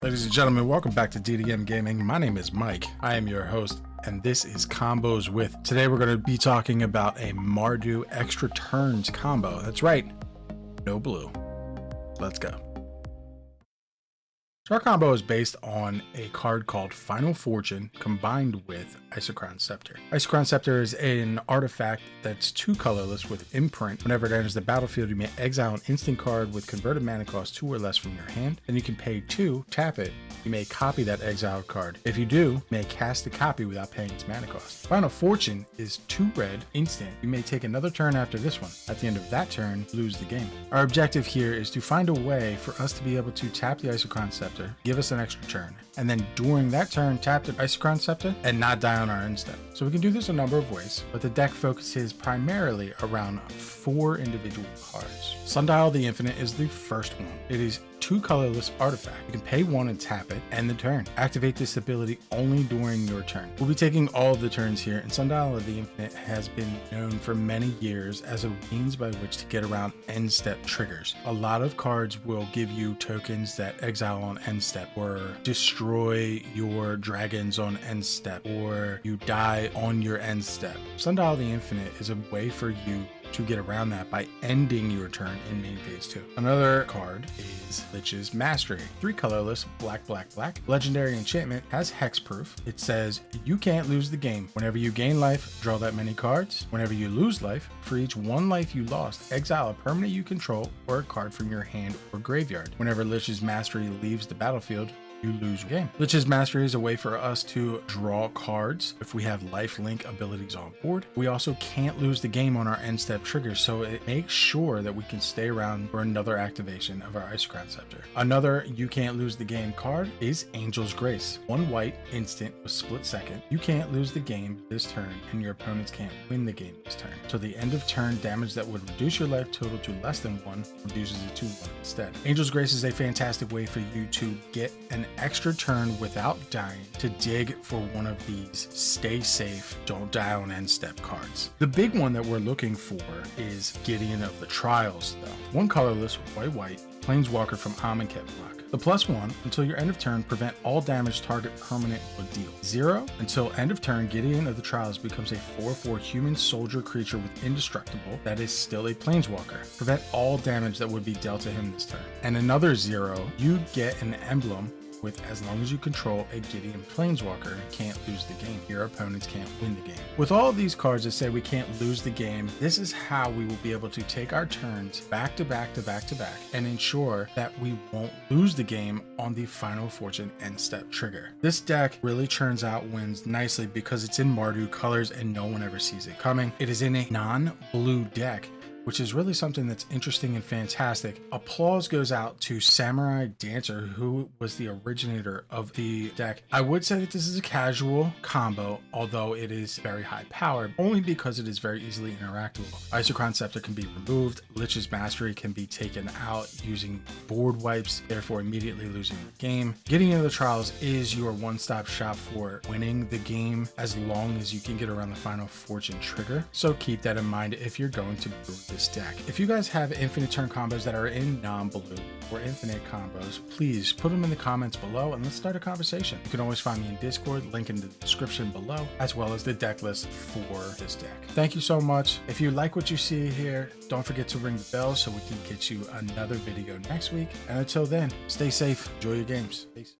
Ladies and gentlemen, welcome back to DDM Gaming. My name is Mike. I am your host, and this is Combos With. Today we're going to be talking about a Mardu Extra Turns combo. That's right, no blue. Let's go. So our combo is based on a card called Final Fortune combined with Isochron Scepter. Isochron Scepter is an artifact that's 2 colorless with imprint. Whenever it enters the battlefield, you may exile an instant card with converted mana cost 2 or less from your hand. Then you can pay 2, tap it. You may copy that exiled card. If you do, you may cast the copy without paying its mana cost. Final Fortune is 2 red, instant. You may take another turn after this one. At the end of that turn, lose the game. Our objective here is to find a way for us to be able to tap the Isochron Scepter, give us an extra turn, and then during that turn tap the Isochron Scepter and not die on our end step. So we can do this a number of ways, but the deck focuses primarily around 4 individual cards. Sundial the Infinite is the first one. It is 2 colorless artifact. You can pay 1 and tap it, end the turn. Activate this ability only during your turn. We'll be taking all of the turns here, and Sundial of the Infinite has been known for many years as a means by which to get around end step triggers. A lot of cards will give you tokens that exile on end step, or destroy your dragons on end step, or you die on your end step. Sundial of the Infinite is a way for you to get around that by ending your turn in main phase 2. Another card is Lich's Mastery. 3 colorless, black. Legendary enchantment, has hexproof. It says you can't lose the game. Whenever you gain life, draw that many cards. Whenever you lose life, for each 1 life you lost, exile a permanent you control or a card from your hand or graveyard. Whenever Lich's Mastery leaves the battlefield, you lose your game. Lich's Mastery is a way for us to draw cards if we have lifelink abilities on board. We also can't lose the game on our end step triggers, so it makes sure that we can stay around for another activation of our Isochron Scepter. Another you can't lose the game card is Angel's Grace. 1 white, instant with split second. You can't lose the game this turn, and your opponents can't win the game this turn. So the end of turn damage that would reduce your life total to less than 1 reduces it to 1 instead. Angel's Grace is a fantastic way for you to get an extra turn without dying to dig for one of these stay safe, don't die on end step cards. The big one that we're looking for is Gideon of the Trials though. 1 colorless, white, planeswalker from Amonkhet block. The +1 until your end of turn, prevent all damage target permanent would deal. 0 until end of turn, Gideon of the Trials becomes a 4/4 human soldier creature with indestructible that is still a planeswalker. Prevent all damage that would be dealt to him this turn. And another 0, you get an emblem with as long as you control a Gideon planeswalker, can't lose the game. Your opponents can't win the game. With all of these cards that say we can't lose the game, this is how we will be able to take our turns back to back and ensure that we won't lose the game on the Final Fortune end step trigger. This deck really churns out wins nicely because it's in Mardu colors and no one ever sees it coming. It is in a non-blue deck, which is really something that's interesting and fantastic. Applause goes out to SamuraiDancer, who was the originator of the deck. I would say that this is a casual combo, although it is very high powered, only because it is very easily interactable. Isochron Scepter can be removed, Lich's Mastery can be taken out using board wipes, therefore immediately losing the game. Gideon of the Trials is your one-stop shop for winning the game as long as you can get around the Final Fortune trigger, so keep that in mind if you're going to brew this deck. If you guys have infinite turn combos that are in non-blue or infinite combos, please put them in the comments below and let's start a conversation. You can always find me in Discord, link in the description below, as well as the deck list for this deck. Thank you so much. If you like what you see here, don't forget to ring the bell so we can get you another video next week. And until then, stay safe, enjoy your games. Peace.